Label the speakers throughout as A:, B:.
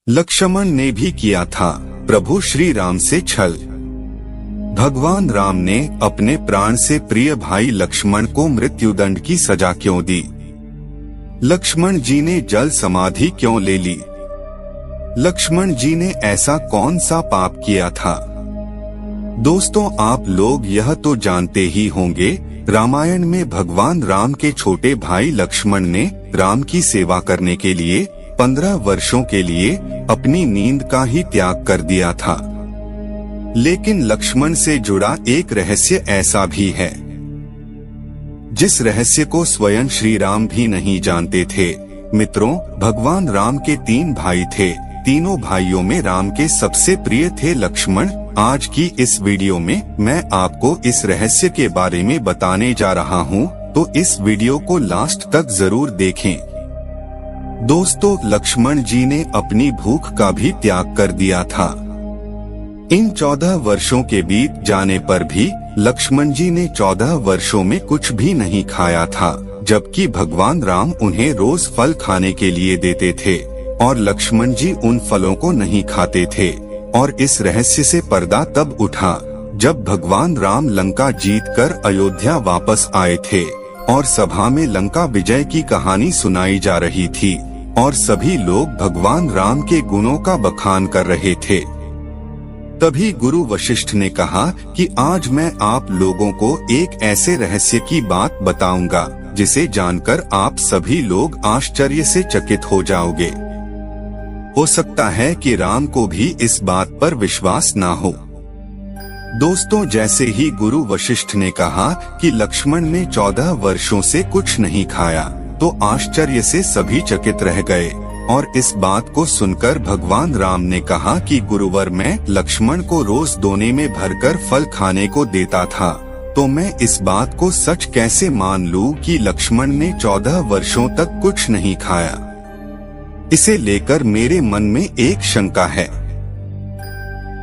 A: लक्ष्मण ने भी किया था प्रभु श्री राम से छल। भगवान राम ने अपने प्राण से प्रिय भाई लक्ष्मण को मृत्युदंड की सजा क्यों दी? लक्ष्मण जी ने जल समाधि क्यों ले ली? लक्ष्मण जी ने ऐसा कौन सा पाप किया था? दोस्तों, आप लोग यह तो जानते ही होंगे, रामायण में भगवान राम के छोटे भाई लक्ष्मण ने राम की सेवा करने के लिए 15 वर्षों के लिए अपनी नींद का ही त्याग कर दिया था। लेकिन लक्ष्मण से जुड़ा एक रहस्य ऐसा भी है जिस रहस्य को स्वयं श्री राम भी नहीं जानते थे। मित्रों, भगवान राम के 3 भाई थे। तीनों भाइयों में राम के सबसे प्रिय थे लक्ष्मण। आज की इस वीडियो में मैं आपको इस रहस्य के बारे में बताने जा रहा हूँ, तो इस वीडियो को लास्ट तक जरूर देखें। दोस्तों, लक्ष्मण जी ने अपनी भूख का भी त्याग कर दिया था। इन 14 वर्षों के बीत जाने पर भी लक्ष्मण जी ने 14 वर्षों में कुछ भी नहीं खाया था, जबकि भगवान राम उन्हें रोज फल खाने के लिए देते थे और लक्ष्मण जी उन फलों को नहीं खाते थे। और इस रहस्य से पर्दा तब उठा जब भगवान राम लंका जीतकर अयोध्या वापस आए थे और सभा में लंका विजय की कहानी सुनाई जा रही थी और सभी लोग भगवान राम के गुणों का बखान कर रहे थे। तभी गुरु वशिष्ठ ने कहा कि आज मैं आप लोगों को एक ऐसे रहस्य की बात बताऊंगा जिसे जानकर आप सभी लोग आश्चर्य से चकित हो जाओगे। हो सकता है कि राम को भी इस बात पर विश्वास ना हो। दोस्तों, जैसे ही गुरु वशिष्ठ ने कहा कि लक्ष्मण ने 14 वर्षों से कुछ नहीं खाया, तो आश्चर्य से सभी चकित रह गए और इस बात को सुनकर भगवान राम ने कहा कि गुरुवर, मैं लक्ष्मण को रोज दोने में भरकर फल खाने को देता था, तो मैं इस बात को सच कैसे मान लूं कि लक्ष्मण ने 14 वर्षों तक कुछ नहीं खाया? इसे लेकर मेरे मन में एक शंका है।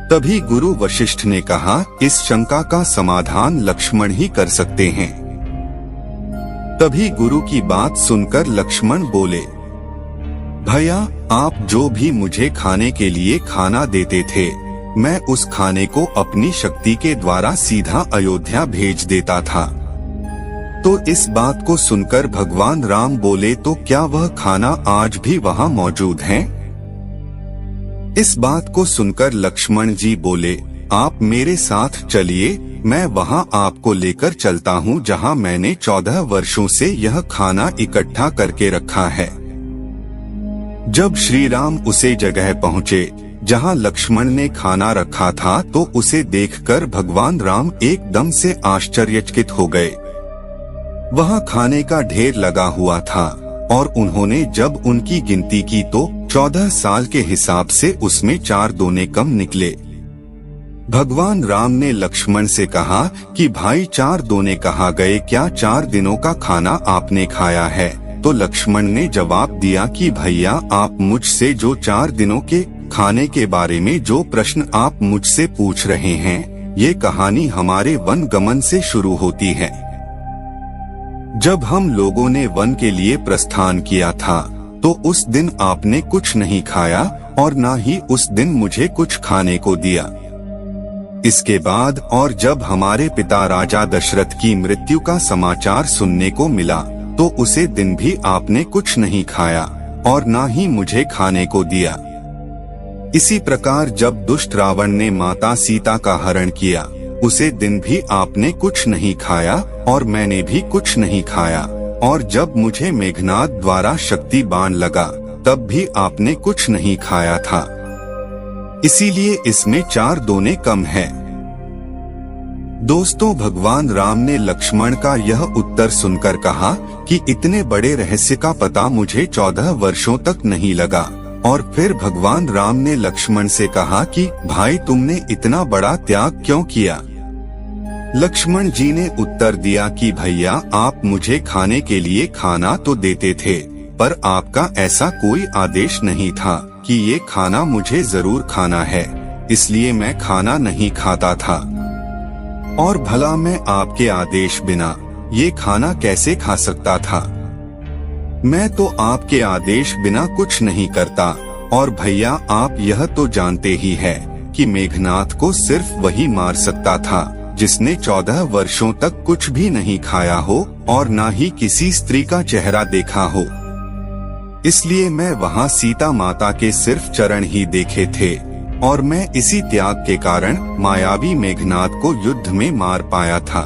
A: तभी गुरु वशिष्ठ ने कहा, इस शंका का समाधान लक्ष्मण ही कर सकते हैं। तभी गुरु की बात सुनकर लक्ष्मण बोले, भैया, आप जो भी मुझे खाने के लिए खाना देते थे, मैं उस खाने को अपनी शक्ति के द्वारा सीधा अयोध्या भेज देता था। तो इस बात को सुनकर भगवान राम बोले, तो क्या वह खाना आज भी वहाँ मौजूद है? इस बात को सुनकर लक्ष्मण जी बोले, आप मेरे साथ चलिए, मैं वहाँ आपको लेकर चलता हूँ जहाँ मैंने 14 वर्षों से यह खाना इकट्ठा करके रखा है। जब श्री राम उसे जगह पहुँचे जहाँ लक्ष्मण ने खाना रखा था, तो उसे देखकर भगवान राम एकदम से आश्चर्यचकित हो गए। वहाँ खाने का ढेर लगा हुआ था और उन्होंने जब उनकी गिनती की तो 14 साल के हिसाब से उसमें 4 दोने कम निकले। भगवान राम ने लक्ष्मण से कहा कि भाई, 4 दोने कहाँ गए? क्या 4 दिनों का खाना आपने खाया है? तो लक्ष्मण ने जवाब दिया कि भैया, आप मुझसे जो 4 दिनों के खाने के बारे में जो प्रश्न आप मुझसे पूछ रहे हैं, ये कहानी हमारे वन गमन से शुरू होती है। जब हम लोगों ने वन के लिए प्रस्थान किया था, तो उस दिन आपने कुछ नहीं खाया और ना ही उस दिन मुझे कुछ खाने को दिया। इसके बाद और जब हमारे पिता राजा दशरथ की मृत्यु का समाचार सुनने को मिला, तो उसे दिन भी आपने कुछ नहीं खाया और ना ही मुझे खाने को दिया। इसी प्रकार जब दुष्ट रावण ने माता सीता का हरण किया, उसे दिन भी आपने कुछ नहीं खाया और मैंने भी कुछ नहीं खाया। और जब मुझे मेघनाद द्वारा शक्ति बाण लगा, तब भी आपने कुछ नहीं खाया था। इसीलिए इसमें 4 दोने कम है। दोस्तों, भगवान राम ने लक्ष्मण का यह उत्तर सुनकर कहा कि इतने बड़े रहस्य का पता मुझे 14 वर्षों तक नहीं लगा। और फिर भगवान राम ने लक्ष्मण से कहा कि भाई, तुमने इतना बड़ा त्याग क्यों किया? लक्ष्मण जी ने उत्तर दिया कि भैया, आप मुझे खाने के लिए खाना तो देते थे, पर आपका ऐसा कोई आदेश नहीं था कि ये खाना मुझे जरूर खाना है, इसलिए मैं खाना नहीं खाता था। और भला मैं आपके आदेश बिना ये खाना कैसे खा सकता था? मैं तो आपके आदेश बिना कुछ नहीं करता और भैया आप यह तो जानते ही है कि मेघनाथ को सिर्फ वही मार सकता था जिसने 14 वर्षों तक कुछ भी नहीं खाया हो और ना ही किसी स्त्री का चेहरा देखा हो। इसलिए मैं वहाँ सीता माता के सिर्फ चरण ही देखे थे और मैं इसी त्याग के कारण मायावी मेघनाथ को युद्ध में मार पाया था।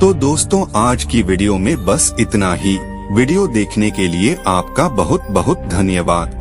A: तो दोस्तों आज की वीडियो में बस इतना ही। वीडियो देखने के लिए आपका बहुत बहुत धन्यवाद।